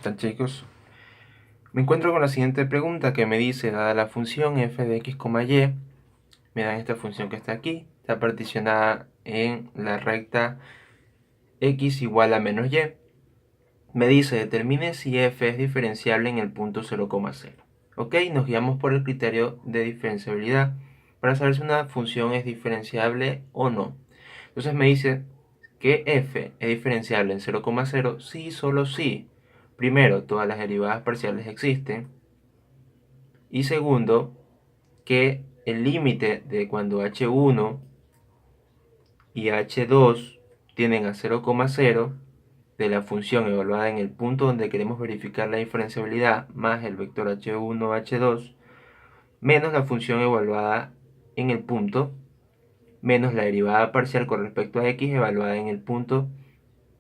tal, chicos? Me encuentro con la siguiente pregunta que me dice, dada la función f de x, y, me dan esta función que está aquí, está particionada en la recta x igual a menos y. Me dice, determine si f es diferenciable en el punto 0,0. Ok, nos guiamos por el criterio de diferenciabilidad para saber si una función es diferenciable o no. Entonces me dice que f es diferenciable en 0,0 si y solo si, primero, todas las derivadas parciales existen, y segundo, que el límite de cuando h1 y h2 tienden a 0,0 de la función evaluada en el punto donde queremos verificar la diferenciabilidad más el vector h1 h2 menos la función evaluada en el punto menos la derivada parcial con respecto a x evaluada en el punto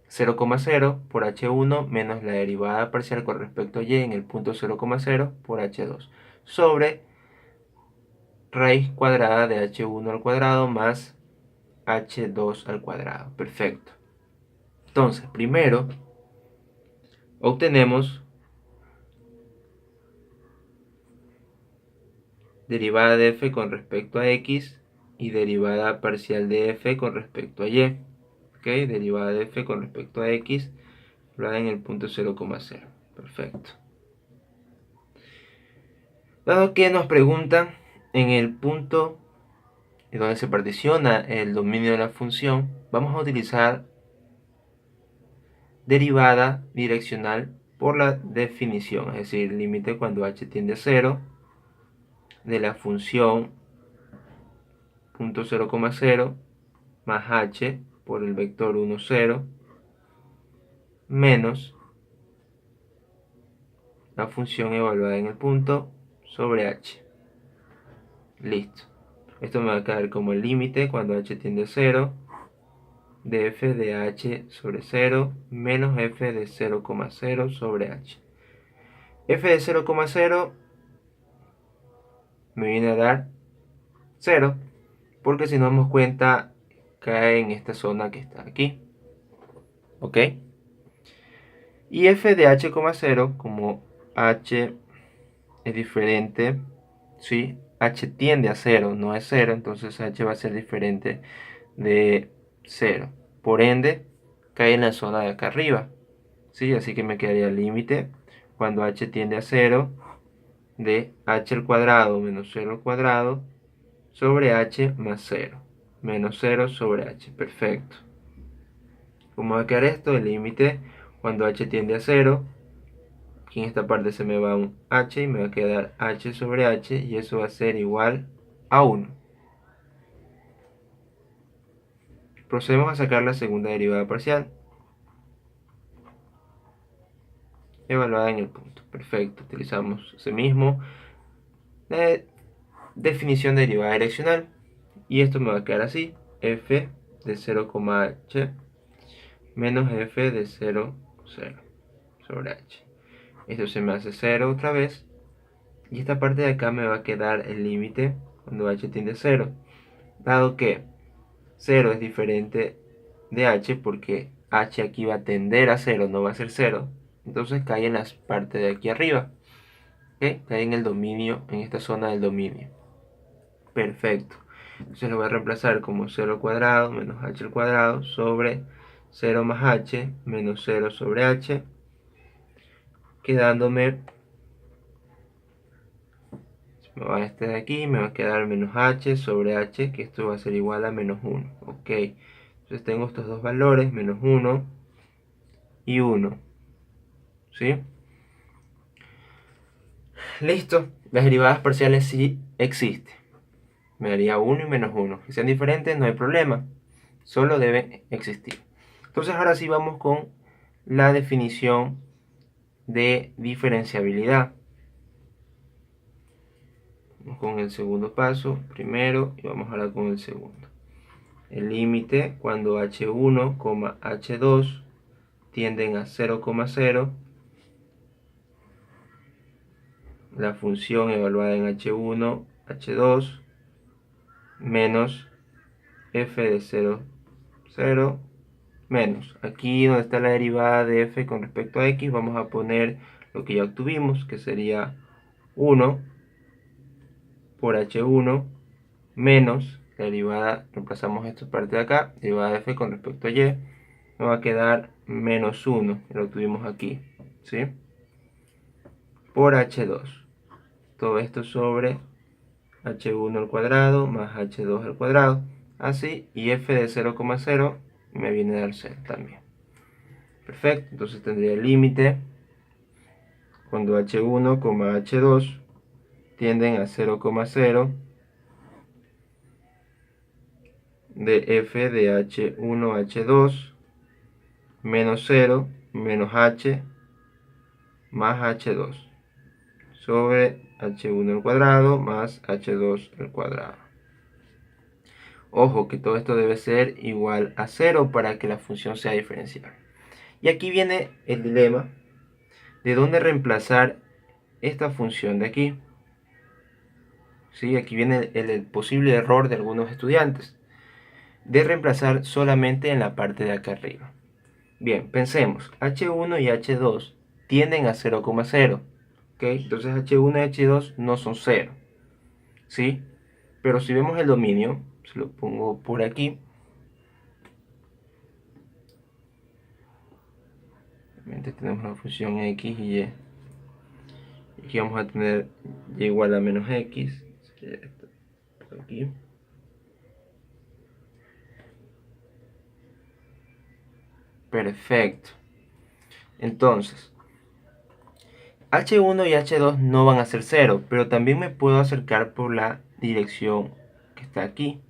0,0 por h1 menos la derivada parcial con respecto a y en el punto 0,0 por h2 sobre raíz cuadrada de h1 al cuadrado más h2 al cuadrado. Perfecto. Entonces, primero obtenemos derivada de f con respecto a x y derivada parcial de f con respecto a y. ¿Ok? Derivada de f con respecto a x, evaluada en el punto 0,0. Perfecto. Dado que nos preguntan en el punto donde se particiona el dominio de la función, vamos a utilizar derivada direccional por la definición, es decir, límite cuando h tiende a 0 de la función punto 0,0 más h por el vector 1, 0 menos la función evaluada en el punto sobre h. Listo. Esto me va a quedar como el límite cuando h tiende a 0 de f de h sobre 0 menos f de 0,0 sobre h. F de 0,0 me viene a dar 0, porque si nos damos cuenta cae en esta zona que está aquí. ¿Ok? Y f de h,0, como h es diferente, ¿sí? H tiende a 0, no es 0, entonces h va a ser diferente de 0. Por ende, cae en la zona de acá arriba, ¿sí? Así que me quedaría el límite cuando h tiende a 0 de h al cuadrado menos 0 al cuadrado sobre h más 0. Menos 0 sobre h. Perfecto. ¿Cómo va a quedar esto? El límite cuando h tiende a 0. Aquí en esta parte se me va un h y me va a quedar h sobre h y eso va a ser igual a 1. Procedemos a sacar la segunda derivada parcial evaluada en el punto. Perfecto, utilizamos ese mismo definición de derivada direccional y esto me va a quedar así: f de 0,h menos f de 0,0 sobre h. Esto se me hace 0 otra vez y esta parte de acá me va a quedar el límite cuando h tiende a 0, dado que 0 es diferente de h porque h aquí va a tender a 0, no va a ser 0, entonces cae en la parte de aquí arriba, ¿okay? Cae en el dominio, en esta zona del dominio. Perfecto. Entonces lo voy a reemplazar como 0 al cuadrado menos h al cuadrado sobre 0 más h menos 0 sobre h, quedándome, me va este de aquí, me va a quedar menos h sobre h, que esto va a ser igual a menos 1. Ok, entonces tengo estos dos valores, menos 1 y 1. ¿Sí? Listo, las derivadas parciales sí existen. Me daría 1 y menos 1. Que sean diferentes no hay problema, solo deben existir. Entonces ahora sí vamos con la definición de diferenciabilidad. Vamos con el segundo paso primero y vamos ahora con el segundo. El límite cuando h1, h2 tienden a 0,0, la función evaluada en h1, h2 menos f de 0, 0 menos. Aquí donde está la derivada de f con respecto a x, vamos a poner lo que ya obtuvimos, que sería 1 por h1 menos la derivada, reemplazamos esta parte de acá, derivada de f con respecto a y, nos va a quedar menos 1, lo tuvimos aquí, ¿sí? Por h2. Todo esto sobre h1 al cuadrado más h2 al cuadrado, así, y f de 0,0 me viene a dar 0 también. Perfecto, entonces tendría el límite cuando h1, h2 tienden a 0,0 de f de h1, h2 menos 0 menos h más h2 sobre h1 al cuadrado más h2 al cuadrado. Ojo que todo esto debe ser igual a 0 para que la función sea diferencial. Y aquí viene el dilema de dónde reemplazar esta función de aquí. ¿Sí? Aquí viene el posible error de algunos estudiantes de reemplazar solamente en la parte de acá arriba. Bien, pensemos, h1 y h2 tienden a 0,0. ¿Okay? Entonces h1 y h2 no son 0. ¿Sí? Pero si vemos el dominio, se lo pongo por aquí. Tenemos la función x y y. Aquí vamos a tener y igual a menos x. Aquí. Perfecto. Entonces, h1 y h2 no van a ser 0, pero también me puedo acercar por la dirección que está aquí,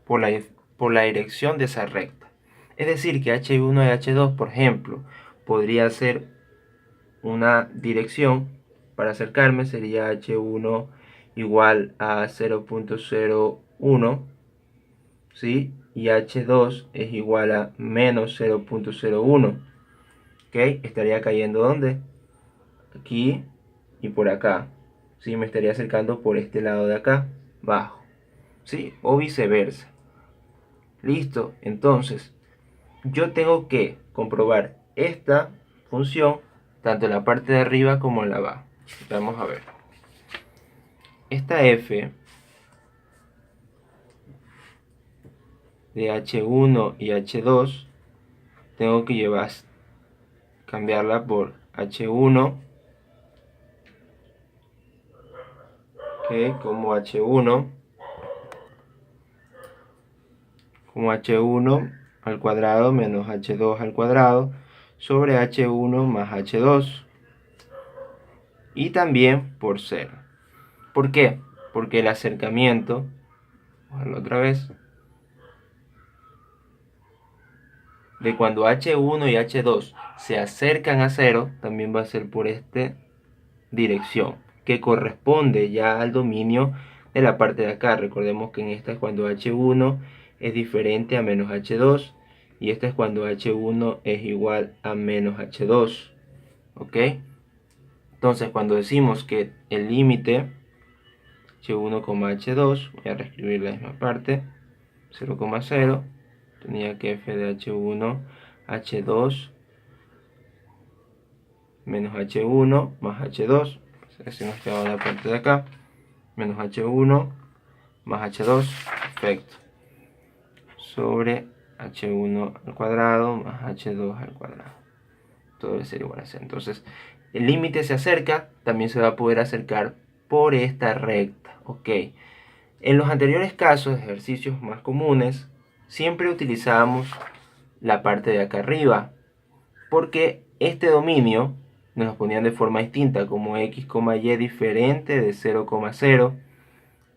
por la dirección de esa recta. Es decir, que h1 y h2, por ejemplo, podría ser una dirección para acercarme, sería h1 igual a 0,01, ¿sí? Y h2 es igual a menos 0,01. ¿Ok? Estaría cayendo ¿dónde? Aquí y por acá. ¿Sí? Me estaría acercando por este lado de acá, bajo. ¿Sí? O viceversa. Listo. Entonces, yo tengo que comprobar esta función tanto en la parte de arriba como en la abajo. Vamos a ver. Esta f de h1 y h2 tengo que cambiarla por h1, ¿ok? Como h1 al cuadrado menos h2 al cuadrado sobre h1 más h2 y también por 0. ¿Por qué? Porque el acercamiento, vamos a verlo otra vez, de cuando h1 y h2 se acercan a 0 también va a ser por esta dirección que corresponde ya al dominio de la parte de acá. Recordemos que en esta es cuando h1 es diferente a menos h2 y esta es cuando h1 es igual a menos h2. ¿Ok? Entonces cuando decimos que el límite h1, h2, voy a reescribir la misma parte, 0,0, tenía que f de h1, h2 menos h1 más h2, así nos queda la parte de acá, menos h1 más h2, perfecto, sobre h1 al cuadrado más h2 al cuadrado. Todo debe ser igual a 0. Entonces, el límite se acerca, también se va a poder acercar por esta recta. Ok. En los anteriores casos, ejercicios más comunes, siempre utilizábamos la parte de acá arriba, porque este dominio nos lo ponían de forma distinta, como x, y diferente de 0,0,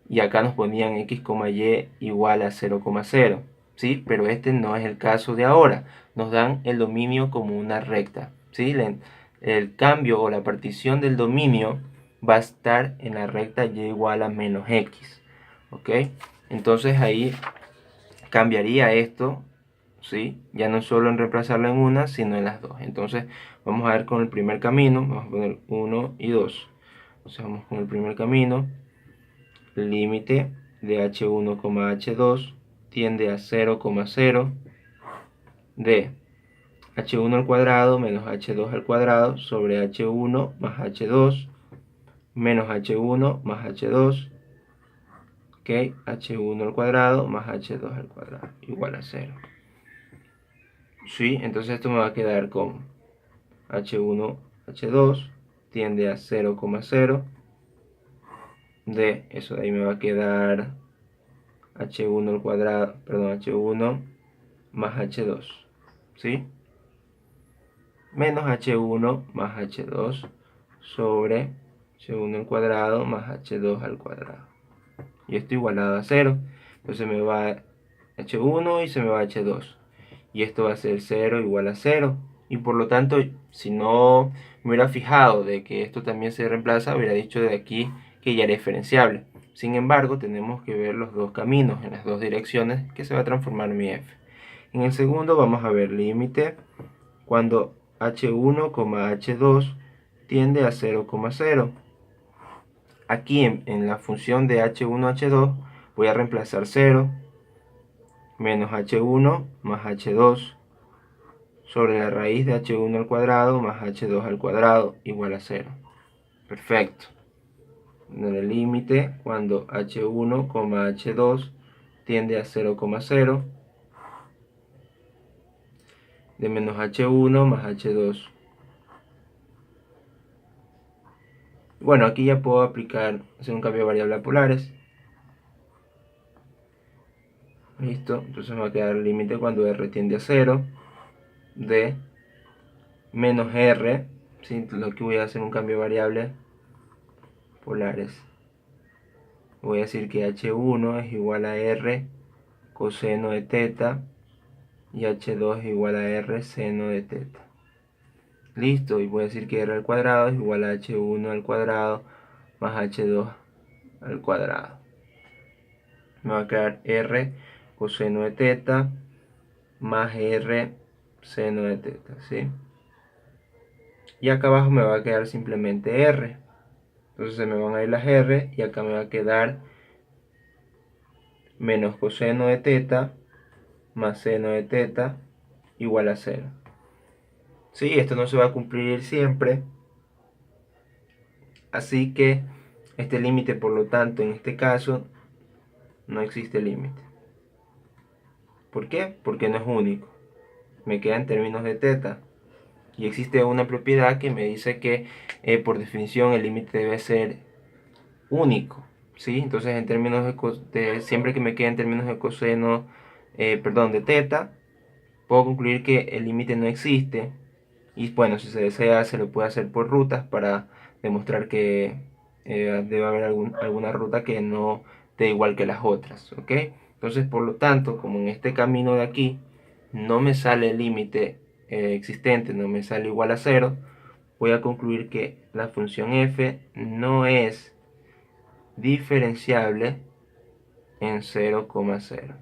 y acá nos ponían x, y igual a 0,0, ¿sí? Pero este no es el caso de ahora, nos dan el dominio como una recta, ¿sí? El cambio o la partición del dominio va a estar en la recta y igual a menos x, ¿ok? Entonces ahí cambiaría esto, ¿sí? Ya no solo en reemplazarlo en una, sino en las dos. Entonces vamos a ver con el primer camino, vamos a poner 1 y 2. Entonces vamos con el primer camino, límite de h1, h2 tiende a 0,0 de h1 al cuadrado menos h2 al cuadrado sobre h1 más h2 menos h1 más h2, ok, h1 al cuadrado más h2 al cuadrado igual a 0. ¿Sí? Entonces esto me va a quedar con h1, h2 tiende a 0,0, de eso de ahí me va a quedar h1 al cuadrado, perdón, h1 más h2, ¿sí? Menos h1 más h2 sobre h1 al cuadrado más h2 al cuadrado. Y esto igualado a 0. Entonces me va h1 y se me va h2. Y esto va a ser 0 igual a 0. Y por lo tanto, si no me hubiera fijado de que esto también se reemplaza, hubiera dicho de aquí que ya era diferenciable. Sin embargo, tenemos que ver los dos caminos en las dos direcciones que se va a transformar mi f. En el segundo vamos a ver límite cuando h1, h2 tiende a 0,0. Aquí en la función de h1, h2 voy a reemplazar 0 menos h1 más h2 sobre la raíz de h1 al cuadrado más h2 al cuadrado igual a 0. Perfecto. En el límite cuando h1, h2 tiende a 0,0 de menos h1 más h2. Bueno, aquí ya puedo hacer un cambio de variable a polares. Listo, entonces me va a quedar el límite cuando r tiende a 0 de menos r, ¿sí? Lo que voy a hacer un cambio de variable polares. Voy a decir que h1 es igual a r coseno de teta y h2 es igual a r seno de teta. Listo, y voy a decir que r al cuadrado es igual a h1 al cuadrado más h2 al cuadrado. Me va a quedar r coseno de teta más r seno de teta, ¿sí? Y acá abajo me va a quedar simplemente r. Entonces se me van a ir las r y acá me va a quedar menos coseno de teta más seno de teta igual a 0. Sí, esto no se va a cumplir siempre. Así que este límite, por lo tanto, en este caso, no existe límite. ¿Por qué? Porque no es único. Me queda en términos de teta. Y existe una propiedad que me dice que por definición el límite debe ser único. ¿Sí? Entonces en términos siempre que me quede en términos de coseno, perdón, de teta, puedo concluir que el límite no existe. Y bueno, si se desea se lo puede hacer por rutas para demostrar que debe haber alguna ruta que no dé igual que las otras, ¿ok? Entonces, por lo tanto, como en este camino de aquí no me sale el límite existente, no me sale igual a 0, voy a concluir que la función f no es diferenciable en 0,0.